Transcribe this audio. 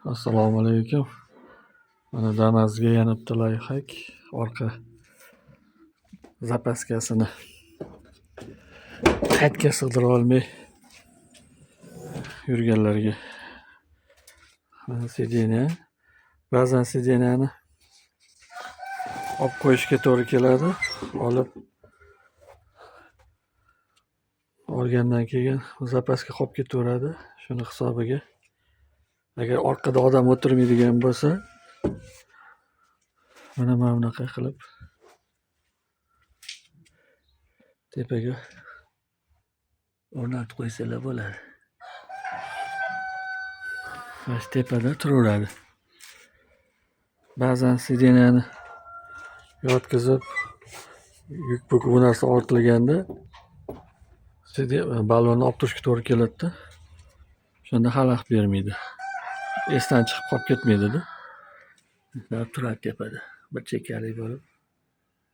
Assalomu alaykum. Mana Damas'ga yanibdi layfhak. Orqa zapaskasini qaytga sig'dira olmay yurganlarga. Sideniya. Ba'zan sideniyani olib qo'yishga to'g'ri keladi. Olgandan keyin zapaska qolib ketaveradi. Shuni hisobiga. Agar orqada odam o'tirmaydigan bo'lsa, mana bunaqa qilib tepaga o'rnatib qo'ysalar bo'ladi. Mana tepada turaveradi. Ba'zan sideniyani yotqizib yuk bu narsa ortilganda balonni olib turishga to'g'ri keladi-da. Shunda xalaqit bermaydi. Esdan chiqib qolib ketmaydi-da. Turadi tepada. Bir chekkalik bo'lib.